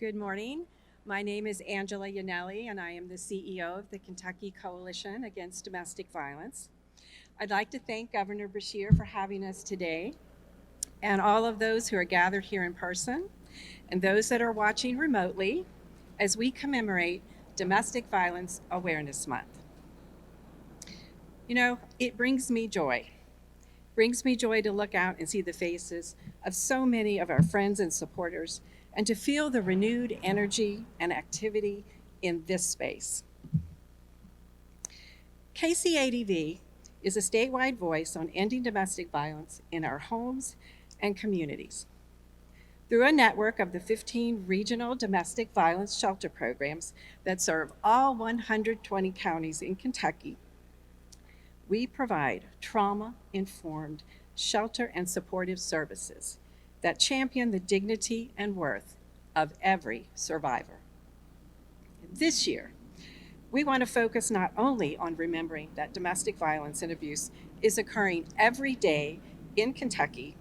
Good morning. My name is Angela Yanelli, and I am the CEO of the Kentucky Coalition Against Domestic Violence. I'd like to thank Governor Beshear for having us today, and all of those who are gathered here in person, and those that are watching remotely as we commemorate Domestic Violence Awareness Month. You know, it brings me joy. Brings me joy to look out and see the faces of so many of our friends and supporters, and to feel the renewed energy and activity in this space. Kcadv is a statewide voice on ending domestic violence in our homes and communities. Through a network of the 15 regional domestic violence shelter programs that serve all 120 counties in Kentucky, we provide trauma-informed shelter and supportive services that champion the dignity and worth of every survivor. This year, we want to focus not only on remembering that domestic violence and abuse is occurring every day in Kentucky,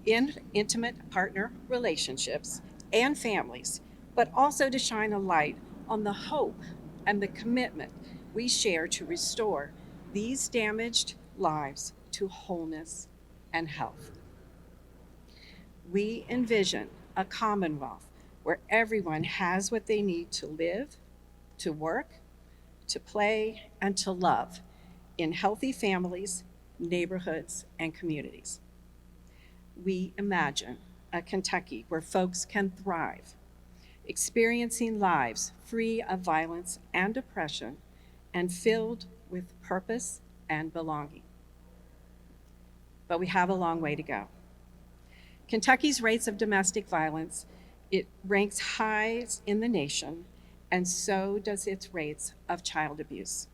in intimate partner relationships and families, but also to shine a light on the hope and the commitment we share to restore these damaged lives to wholeness and health. We envision a commonwealth where everyone has what they need to live, to work, to play, and to love in healthy families, neighborhoods, and communities. We imagine a Kentucky where folks can thrive, experiencing lives free of violence and oppression and filled with purpose and belonging. But we have a long way to go. Kentucky's rates of domestic violence, it ranks high in the nation, and so does its rates of child abuse.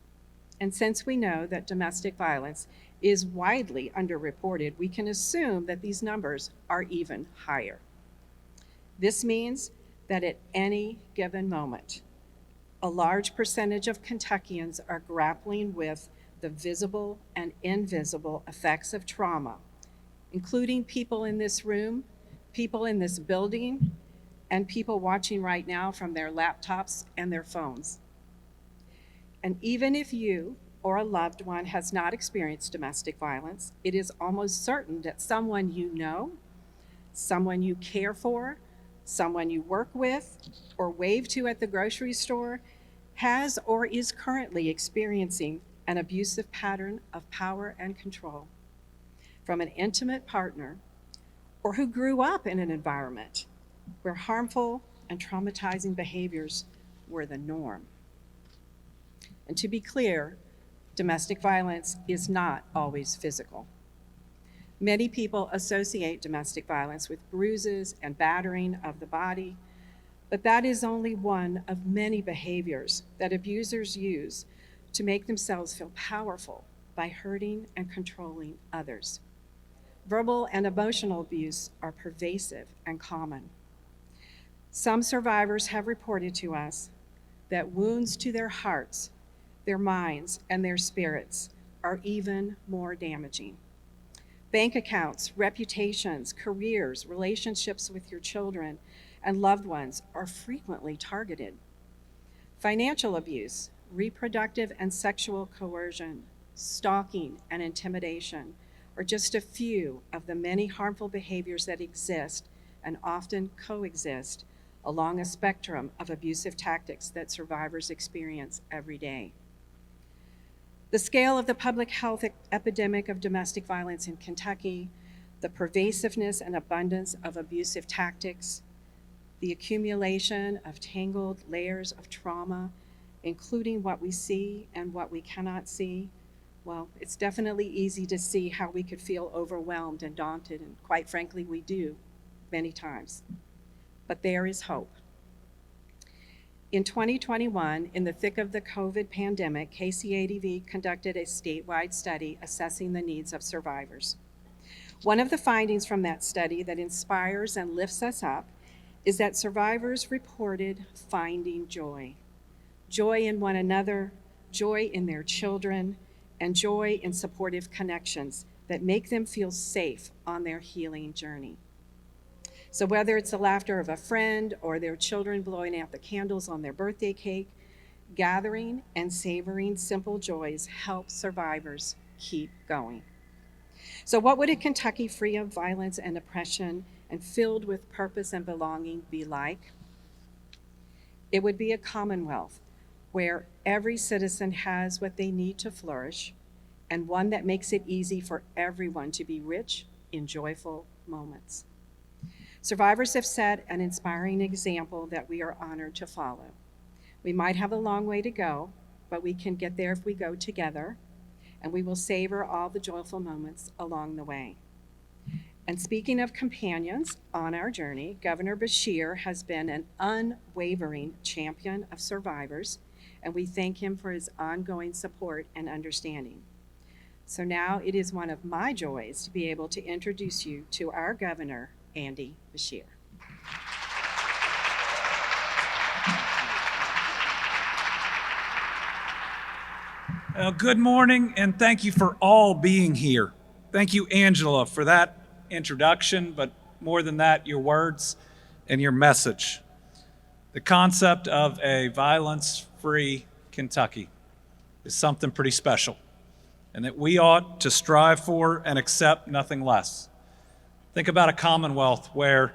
And since we know that domestic violence is widely underreported, we can assume that these numbers are even higher. This means that at any given moment, a large percentage of Kentuckians are grappling with the visible and invisible effects of trauma, including people in this room, people in this building, and people watching right now from their laptops and their phones. And even if you or a loved one has not experienced domestic violence, it is almost certain that someone you know, someone you care for, someone you work with or wave to at the grocery store has or is currently experiencing an abusive pattern of power and control from an intimate partner, or who grew up in an environment where harmful and traumatizing behaviors were the norm. And to be clear, domestic violence is not always physical. Many people associate domestic violence with bruises and battering of the body, but that is only one of many behaviors that abusers use to make themselves feel powerful by hurting and controlling others. Verbal and emotional abuse are pervasive and common. Some survivors have reported to us that wounds to their hearts, their minds, and their spirits are even more damaging. Bank accounts, reputations, careers, relationships with your children and loved ones are frequently targeted. Financial abuse, reproductive and sexual coercion, stalking, and intimidation are just a few of the many harmful behaviors that exist and often coexist along a spectrum of abusive tactics that survivors experience every day. The scale of the public health epidemic of domestic violence in Kentucky, the pervasiveness and abundance of abusive tactics, the accumulation of tangled layers of trauma, including what we see and what we cannot see, well, it's definitely easy to see how we could feel overwhelmed and daunted, and quite frankly, we do many times. But there is hope. In 2021, in the thick of the COVID pandemic, Kcadv conducted a statewide study assessing the needs of survivors. One of the findings from that study that inspires and lifts us up is that survivors reported finding joy. Joy in one another, joy in their children, and joy in supportive connections that make them feel safe on their healing journey. So whether it's the laughter of a friend or their children blowing out the candles on their birthday cake, gathering and savoring simple joys help survivors keep going. So, what would a Kentucky free of violence and oppression and filled with purpose and belonging be like? It would be a commonwealth where every citizen has what they need to flourish, and one that makes it easy for everyone to be rich in joyful moments. Survivors have set an inspiring example that we are honored to follow. We might have a long way to go, but we can get there if we go together, and we will savor all the joyful moments along the way. And speaking of companions on our journey, Governor Beshear has been an unwavering champion of survivors, and we thank him for his ongoing support and understanding. So now it is one of my joys to be able to introduce you to our Governor, Andy Beshear. Good morning, and thank you for all being here. Thank you, Angela, for that introduction, but more than that, your words and your message. The concept of a violence-free Kentucky is something pretty special, and that we ought to strive for and accept nothing less. Think about a commonwealth where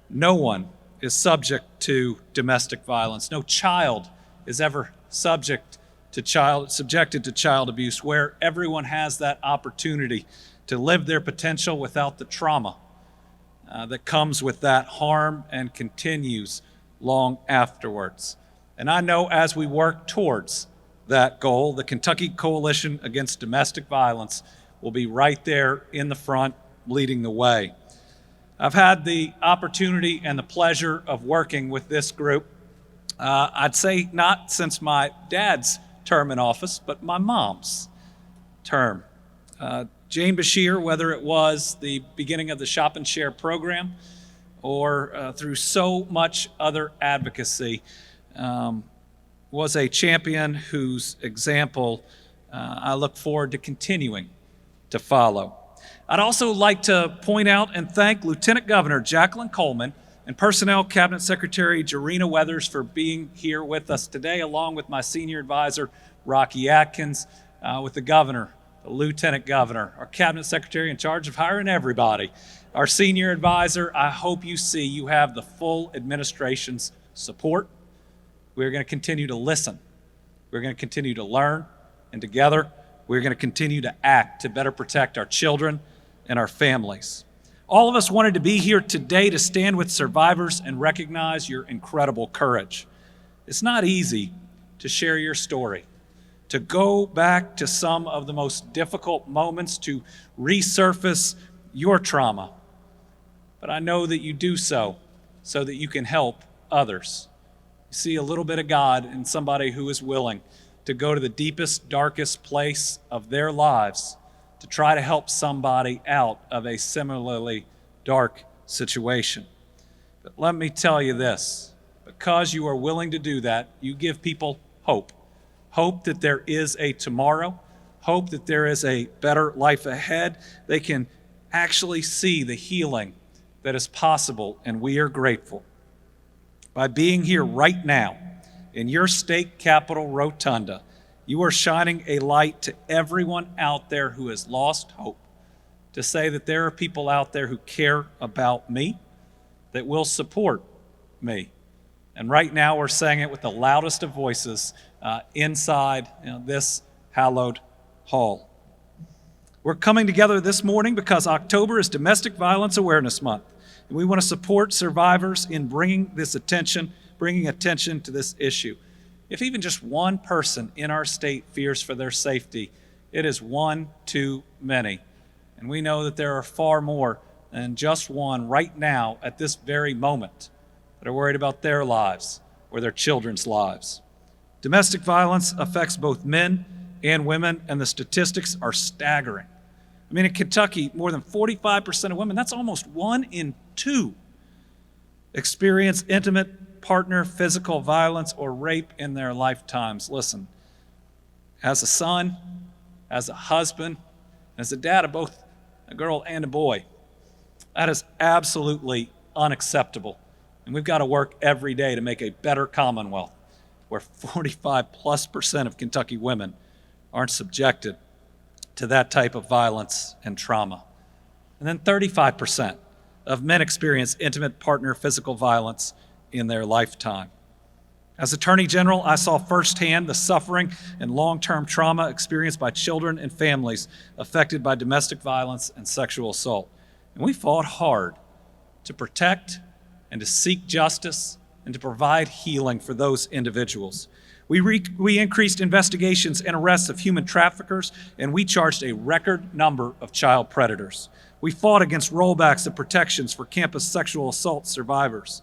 no one is subject to domestic violence. No child is ever subjected to child abuse, where everyone has that opportunity to live their potential without the trauma that comes with that harm and continues long afterwards. And I know as we work towards that goal, the Kentucky Coalition Against Domestic Violence will be right there in the front, leading the way. I've had the opportunity and the pleasure of working with this group, I'd say not since my dad's term in office, but my mom's term. Jane Beshear, whether it was the beginning of the Shop and Share program or through so much other advocacy, was a champion whose example I look forward to continuing to follow. I'd also like to point out and thank Lieutenant Governor Jacqueline Coleman and Personnel Cabinet Secretary Jarena Weathers for being here with us today, along with my senior advisor, Rocky Atkins, with the governor, the lieutenant governor, our cabinet secretary in charge of hiring everybody, our senior advisor. I hope you see you have the full administration's support. We're going to continue to listen. We're going to continue to learn, and together, we're going to continue to act to better protect our children and our families. All of us wanted to be here today to stand with survivors and recognize your incredible courage. It's not easy to share your story, to go back to some of the most difficult moments, to resurface your trauma. But I know that you do so that you can help others. You see a little bit of God in somebody who is willing to go to the deepest, darkest place of their lives to try to help somebody out of a similarly dark situation. But let me tell you this, because you are willing to do that, you give people hope. Hope that there is a tomorrow, hope that there is a better life ahead. They can actually see the healing that is possible, and we are grateful. By being here right now in your state capitol rotunda, you are shining a light to everyone out there who has lost hope, to say that there are people out there who care about me, that will support me. And right now we're saying it with the loudest of voices inside this hallowed hall. We're coming together this morning because October is Domestic Violence Awareness Month, and we want to support survivors in bringing attention to this issue. If even just one person in our state fears for their safety, it is one too many. And we know that there are far more than just one right now at this very moment that are worried about their lives or their children's lives. Domestic violence affects both men and women, and the statistics are staggering. I mean, in Kentucky, more than 45% of women, that's almost 1 in 2, experience intimate partner physical violence or rape in their lifetimes. Listen, as a son, as a husband, as a dad of both a girl and a boy, that is absolutely unacceptable. And we've got to work every day to make a better Commonwealth where 45+% of Kentucky women aren't subjected to that type of violence and trauma. And then 35% of men experience intimate partner physical violence in their lifetime. As Attorney General, I saw firsthand the suffering and long-term trauma experienced by children and families affected by domestic violence and sexual assault. And we fought hard to protect and to seek justice and to provide healing for those individuals. We increased investigations and arrests of human traffickers, and we charged a record number of child predators. We fought against rollbacks of protections for campus sexual assault survivors.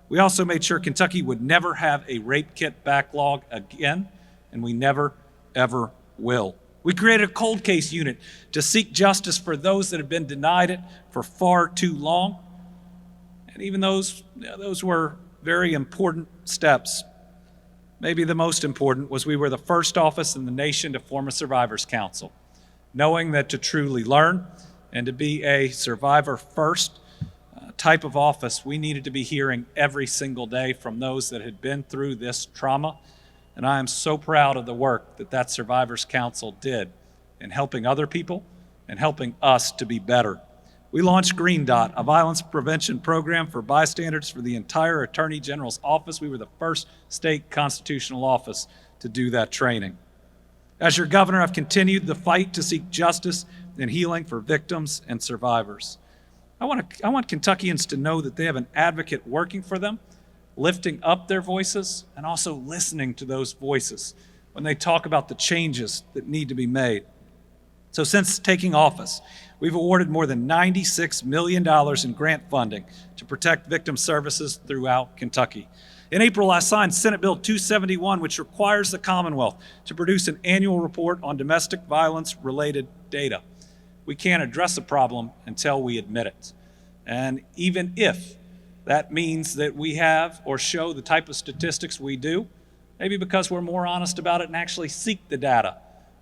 We also made sure Kentucky would never have a rape kit backlog again, and we never, ever will. We created a cold case unit to seek justice for those that have been denied it for far too long. And even those were very important steps. Maybe the most important was we were the first office in the nation to form a survivors council, knowing that to truly learn and to be a survivor first type of office, we needed to be hearing every single day from those that had been through this trauma. And I am so proud of the work that Survivors Council did in helping other people and helping us to be better. We launched Green Dot, a violence prevention program for bystanders for the entire Attorney General's office. We were the first state constitutional office to do that training. As your governor, I've continued the fight to seek justice and healing for victims and survivors. I want Kentuckians to know that they have an advocate working for them, lifting up their voices, and also listening to those voices when they talk about the changes that need to be made. So since taking office, we've awarded more than $96 million in grant funding to protect victim services throughout Kentucky. In April, I signed Senate Bill 271, which requires the Commonwealth to produce an annual report on domestic violence-related data. We can't address a problem until we admit it. And even if that means that we have or show the type of statistics we do, maybe because we're more honest about it and actually seek the data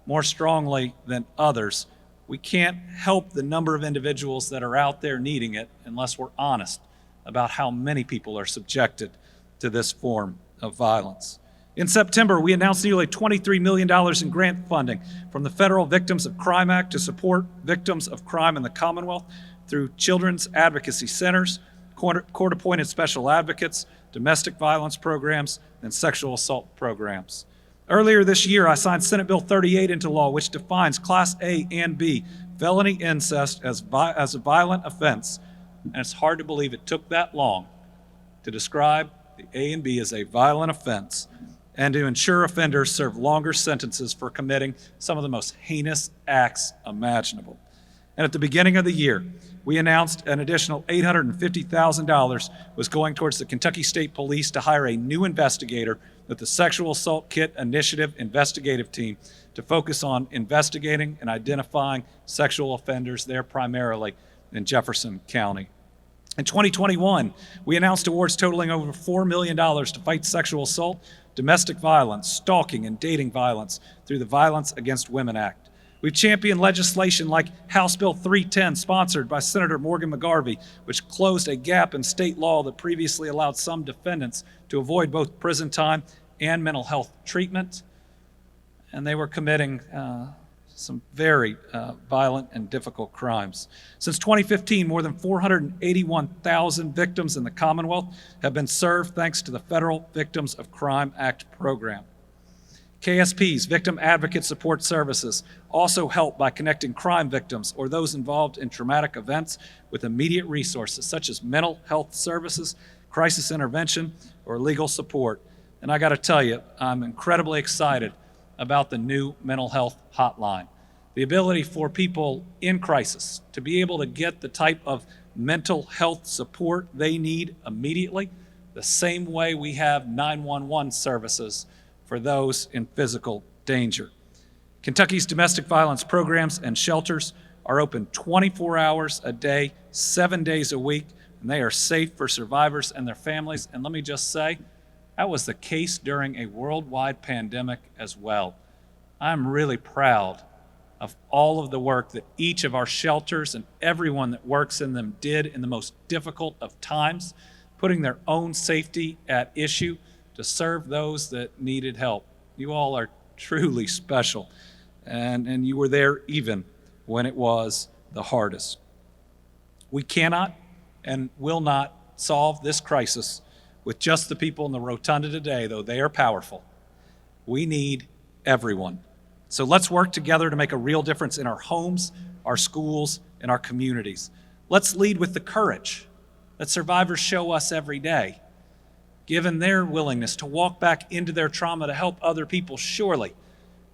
more strongly than others, we can't help the number of individuals that are out there needing it unless we're honest about how many people are subjected to this form of violence. In September, we announced nearly $23 million in grant funding from the Federal Victims of Crime Act to support victims of crime in the Commonwealth through children's advocacy centers, court-appointed special advocates, domestic violence programs, and sexual assault programs. Earlier this year, I signed Senate Bill 38 into law, which defines Class A and B felony incest as a violent offense. And it's hard to believe it took that long to describe the A and B as a violent offense and to ensure offenders serve longer sentences for committing some of the most heinous acts imaginable. And at the beginning of the year, we announced an additional $850,000 was going towards the Kentucky State Police to hire a new investigator with the Sexual Assault Kit Initiative investigative team to focus on investigating and identifying sexual offenders there primarily in Jefferson County. In 2021, we announced awards totaling over $4 million to fight sexual assault, domestic violence, stalking, and dating violence through the Violence Against Women Act. We've championed legislation like House Bill 310, sponsored by Senator Morgan McGarvey, which closed a gap in state law that previously allowed some defendants to avoid both prison time and mental health treatment. And they were committing some very violent and difficult crimes. Since 2015, more than 481,000 victims in the Commonwealth have been served thanks to the Federal Victims of Crime Act program. KSP's Victim Advocate Support Services also help by connecting crime victims or those involved in traumatic events with immediate resources such as mental health services, crisis intervention, or legal support. And I got to tell you, I'm incredibly excited about the new mental health hotline. The ability for people in crisis to be able to get the type of mental health support they need immediately, the same way we have 911 services for those in physical danger. Kentucky's domestic violence programs and shelters are open 24 hours a day, 7 days a week, and they are safe for survivors and their families. And let me just say, that was the case during a worldwide pandemic as well. I'm really proud of all of the work that each of our shelters and everyone that works in them did in the most difficult of times, putting their own safety at issue to serve those that needed help. You all are truly special, and you were there even when it was the hardest. We cannot and will not solve this crisis with just the people in the rotunda today, though they are powerful. We need everyone. So let's work together to make a real difference in our homes, our schools, and our communities. Let's lead with the courage that survivors show us every day. Given their willingness to walk back into their trauma to help other people, surely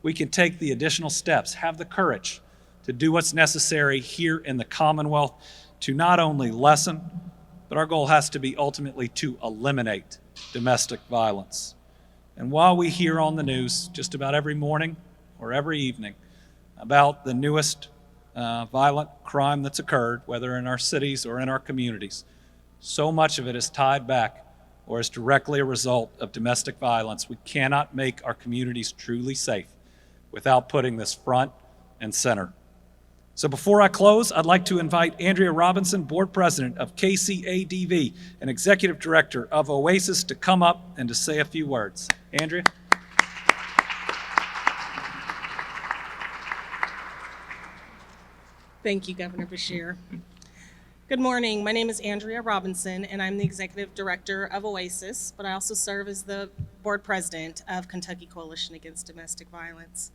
we can take the additional steps, have the courage to do what's necessary here in the Commonwealth to not only lessen, but our goal has to be ultimately to eliminate domestic violence. And while we hear on the news just about every morning or every evening about the newest violent crime that's occurred, whether in our cities or in our communities, so much of it is tied back or is directly a result of domestic violence. We cannot make our communities truly safe without putting this front and center. So before I close, I'd like to invite Andrea Robinson, Board President of Kcadv and Executive Director of Oasis, to come up and to say a few words. Andrea? Thank you, Governor Beshear. Good morning. My name is Andrea Robinson, and I'm the Executive Director of Oasis, but I also serve as the Board President of Kentucky Coalition Against Domestic Violence.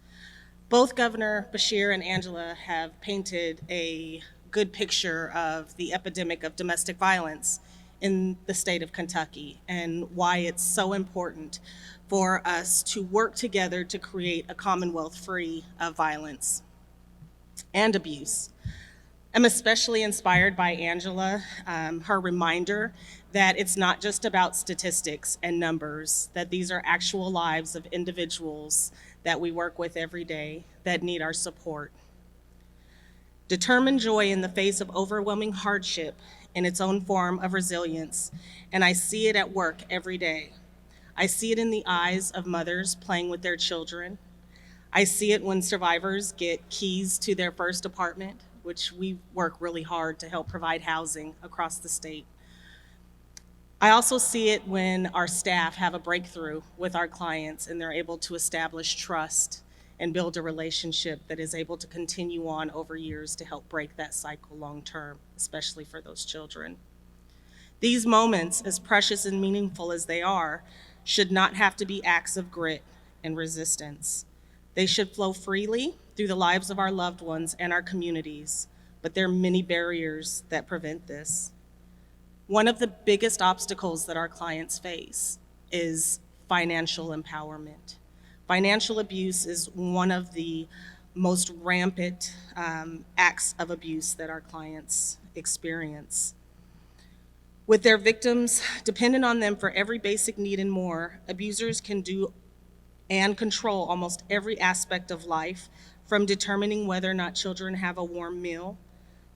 Both Governor Beshear and Angela have painted a good picture of the epidemic of domestic violence in the state of Kentucky and why it's so important for us to work together to create a Commonwealth free of violence and abuse. I'm especially inspired by Angela, her reminder that it's not just about statistics and numbers, that these are actual lives of individuals that we work with every day that need our support. Determined joy in the face of overwhelming hardship in its own form of resilience, and I see it at work every day. I see it in the eyes of mothers playing with their children. I see it when survivors get keys to their first apartment, which we work really hard to help provide housing across the state. I also see it when our staff have a breakthrough with our clients and they're able to establish trust and build a relationship that is able to continue on over years to help break that cycle long term, especially for those children. These moments, as precious and meaningful as they are, should not have to be acts of grit and resistance. They should flow freely through the lives of our loved ones and our communities, but there are many barriers that prevent this. One of the biggest obstacles that our clients face is financial empowerment. Financial abuse is one of the most rampant acts of abuse that our clients experience. With their victims dependent on them for every basic need and more, abusers can do and control almost every aspect of life, from determining whether or not children have a warm meal,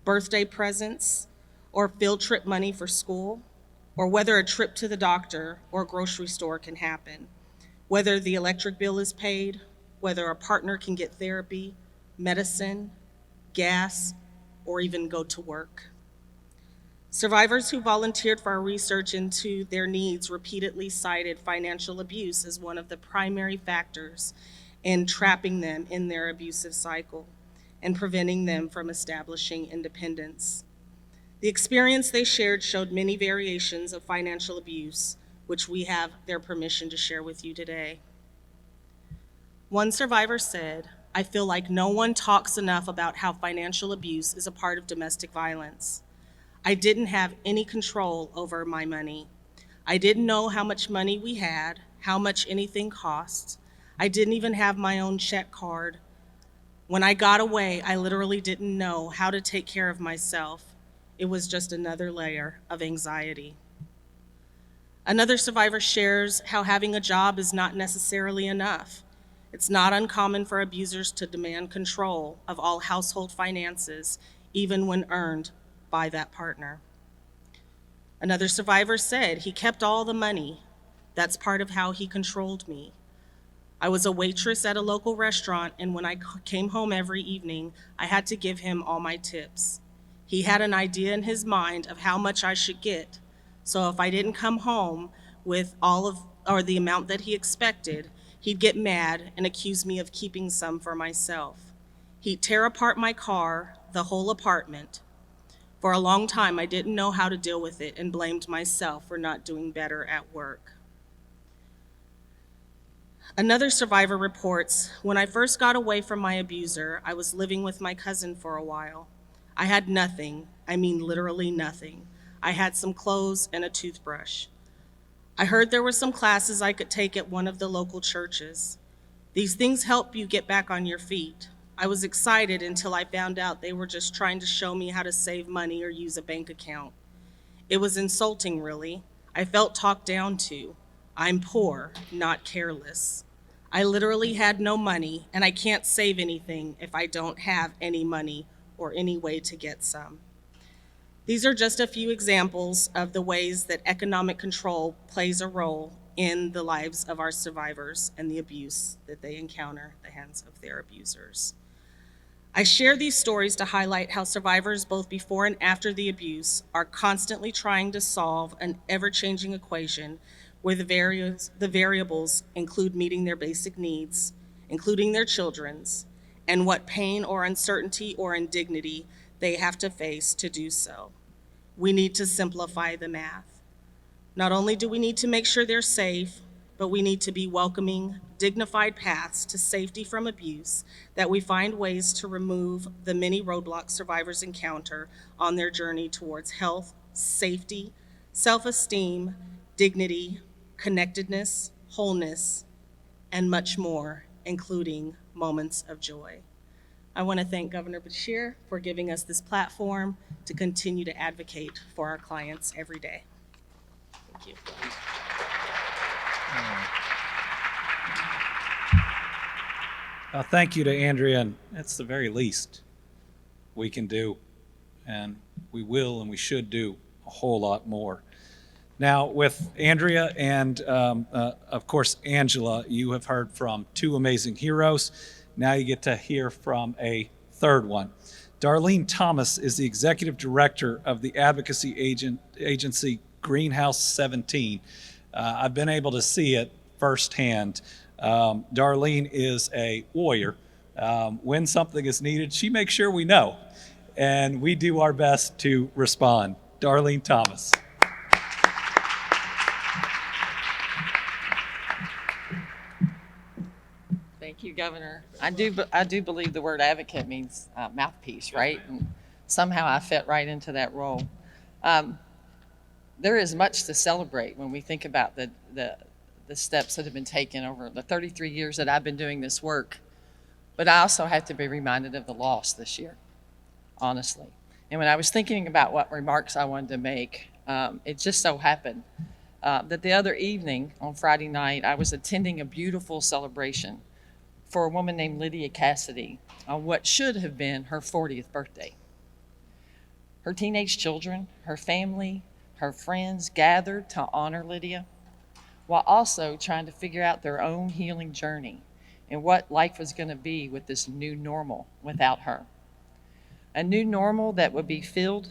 birthday presents, or field trip money for school, or whether a trip to the doctor or grocery store can happen, whether the electric bill is paid, whether a partner can get therapy, medicine, gas, or even go to work. Survivors who volunteered for our research into their needs repeatedly cited financial abuse as one of the primary factors in trapping them in their abusive cycle and preventing them from establishing independence. The experience they shared showed many variations of financial abuse, which we have their permission to share with you today. One survivor said, "I feel like no one talks enough about how financial abuse is a part of domestic violence. I didn't have any control over my money. I didn't know how much money we had, how much anything costs. I didn't even have my own check card. When I got away, I literally didn't know how to take care of myself. It was just another layer of anxiety." Another survivor shares how having a job is not necessarily enough. It's not uncommon for abusers to demand control of all household finances, even when earned by that partner. Another survivor said, "He kept all the money. That's part of how he controlled me. I was a waitress at a local restaurant, and when I came home every evening, I had to give him all my tips. He had an idea in his mind of how much I should get, so if I didn't come home with all of or the amount that he expected, he'd get mad and accuse me of keeping some for myself. He'd tear apart my car, the whole apartment. For a long time, I didn't know how to deal with it and blamed myself for not doing better at work. Another survivor reports, when I first got away from my abuser, I was living with my cousin for a while. I had nothing, I mean literally nothing. I had some clothes and a toothbrush. I heard there were some classes I could take at one of the local churches. These things help you get back on your feet. I was excited until I found out they were just trying to show me how to save money or use a bank account. It was insulting, really. I felt talked down to. I'm poor, not careless. I literally had no money, and I can't save anything if I don't have any money or any way to get some. These are just a few examples of the ways that economic control plays a role in the lives of our survivors and the abuse that they encounter at the hands of their abusers. I share these stories to highlight how survivors, both before and after the abuse, are constantly trying to solve an ever-changing equation where the variables include meeting their basic needs, including their children's, and what pain or uncertainty or indignity they have to face to do so. We need to simplify the math. Not only do we need to make sure they're safe, but we need to be welcoming, dignified paths to safety from abuse, that we find ways to remove the many roadblocks survivors encounter on their journey towards health, safety, self-esteem, dignity, connectedness, wholeness, and much more, including moments of joy. I want to thank Governor Beshear for giving us this platform to continue to advocate for our clients every day. Thank you. Thank you to Andrea, and that's the very least we can do, and we will and we should do a whole lot more. Now, with Andrea and, of course, Angela, you have heard from two amazing heroes. Now you get to hear from a third one. Darlene Thomas is the executive director of the advocacy agency Greenhouse 17. I've been able to see it firsthand. Darlene is a warrior. When something is needed, she makes sure we know, and we do our best to respond. Darlene Thomas. Thank you, Governor. I do believe the word advocate means mouthpiece, right? And somehow I fit right into that role. There is much to celebrate when we think about the steps that have been taken over the 33 years that I've been doing this work. But I also have to be reminded of the loss this year, honestly. And when I was thinking about what remarks I wanted to make, it just so happened that the other evening on Friday night, I was attending a beautiful celebration for a woman named Lydia Kcadv on what should have been her 40th birthday. Her teenage children, her family, her friends gathered to honor Lydia, while also trying to figure out their own healing journey and what life was going to be with this new normal without her. A new normal that would be filled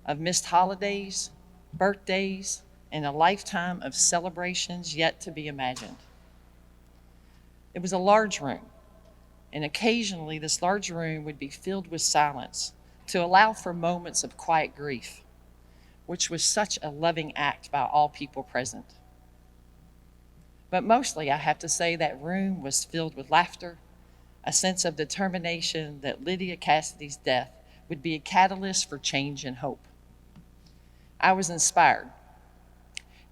of missed holidays, birthdays, and a lifetime of celebrations yet to be imagined. It was a large room, and occasionally this large room would be filled with silence to allow for moments of quiet grief, which was such a loving act by all people present. But mostly, I have to say, that room was filled with laughter, a sense of determination that Lydia Kcadv's death would be a catalyst for change and hope. I was inspired.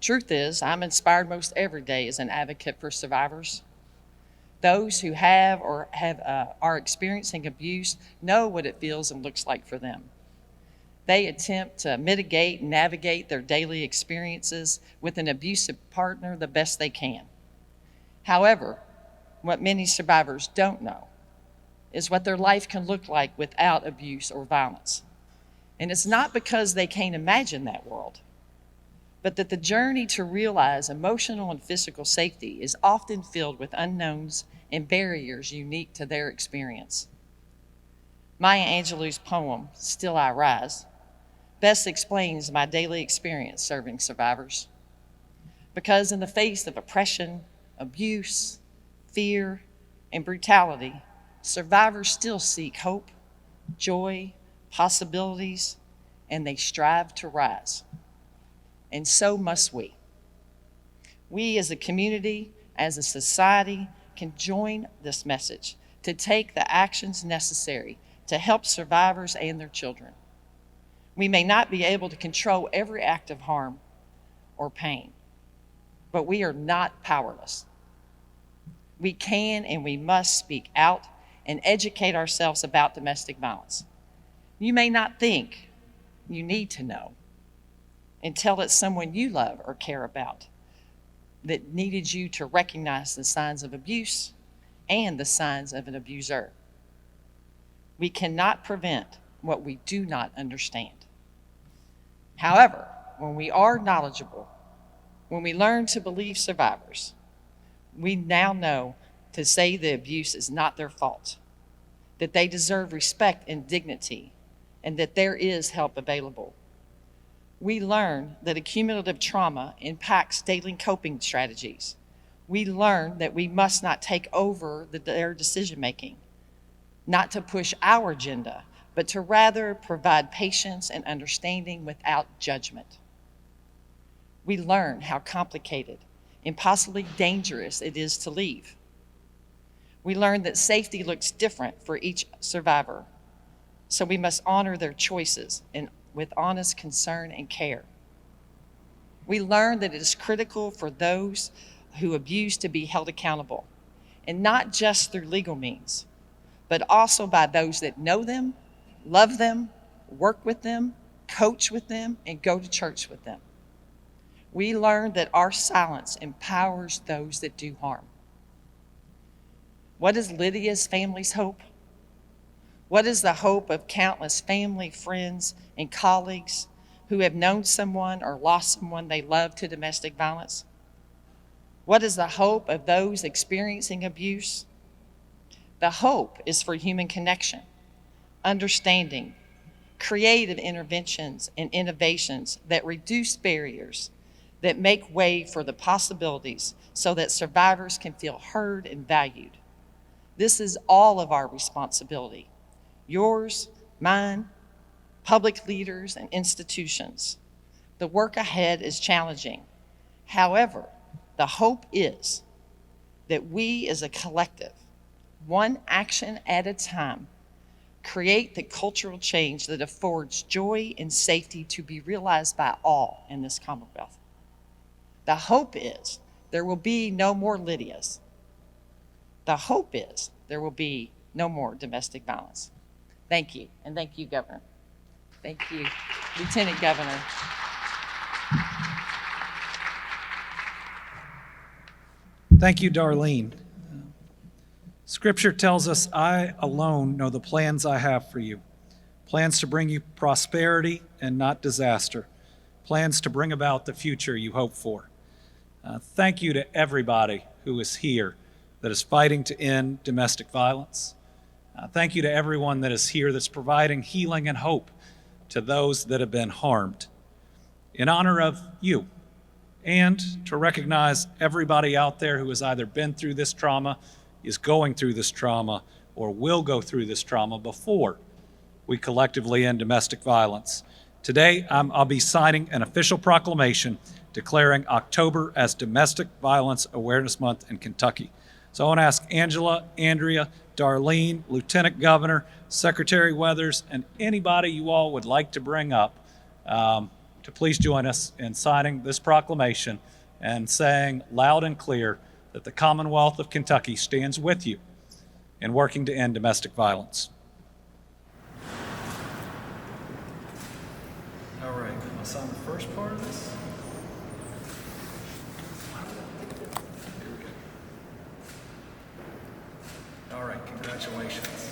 Truth is, I'm inspired most every day as an advocate for survivors. Those who have or are experiencing abuse know what it feels and looks like for them. They attempt to mitigate and navigate their daily experiences with an abusive partner the best they can. However, what many survivors don't know is what their life can look like without abuse or violence. And it's not because they can't imagine that world, but that the journey to realize emotional and physical safety is often filled with unknowns and barriers unique to their experience. Maya Angelou's poem, Still I Rise, best explains my daily experience serving survivors. Because in the face of oppression, abuse, fear, and brutality, survivors still seek hope, joy, possibilities, and they strive to rise. And so must we. We as a community, as a society, can join this message to take the actions necessary to help survivors and their children. We may not be able to control every act of harm or pain, but we are not powerless. We can and we must speak out and educate ourselves about domestic violence. You may not think you need to know until it's someone you love or care about that needed you to recognize the signs of abuse and the signs of an abuser. We cannot prevent what we do not understand. However, when we are knowledgeable, when we learn to believe survivors, we now know to say the abuse is not their fault, that they deserve respect and dignity, and that there is help available. We learn that accumulative trauma impacts daily coping strategies. We learn that we must not take over their decision-making, not to push our agenda, but to rather provide patience and understanding without judgment. We learn how complicated and possibly dangerous it is to leave. We learn that safety looks different for each survivor, so we must honor their choices and with honest concern and care. We learn that it is critical for those who abuse to be held accountable, and not just through legal means, but also by those that know them, love them, work with them, coach with them, and go to church with them. We learn that our silence empowers those that do harm. What is Lydia's family's hope? What is the hope of countless family, friends, and colleagues who have known someone or lost someone they love to domestic violence? What is the hope of those experiencing abuse? The hope is for human connection, understanding, creative interventions, and innovations that reduce barriers, that make way for the possibilities so that survivors can feel heard and valued. This is all of our responsibility. Yours, mine, public leaders, and institutions. The work ahead is challenging. However, the hope is that we as a collective, one action at a time, create the cultural change that affords joy and safety to be realized by all in this Commonwealth. The hope is there will be no more Lydias. The hope is there will be no more domestic violence. Thank you, and thank you, Governor. Thank you, Lieutenant Governor. Thank you, Darlene. Scripture tells us, I alone know the plans I have for you. Plans to bring you prosperity and not disaster. Plans to bring about the future you hope for. Thank you to everybody who is here that is fighting to end domestic violence. Thank you to everyone that is here that's providing healing and hope to those that have been harmed. In honor of you, and to recognize everybody out there who has either been through this trauma, is going through this trauma, or will go through this trauma before we collectively end domestic violence. Today, I'll be signing an official proclamation declaring October as Domestic Violence Awareness Month in Kentucky. So I want to ask Angela, Andrea, Darlene, Lieutenant Governor, Secretary Weathers, and anybody you all would like to bring up to please join us in signing this proclamation and saying loud and clear that the Commonwealth of Kentucky stands with you in working to end domestic violence. All right, I'll sign the first part of this. Here we go. All right, congratulations.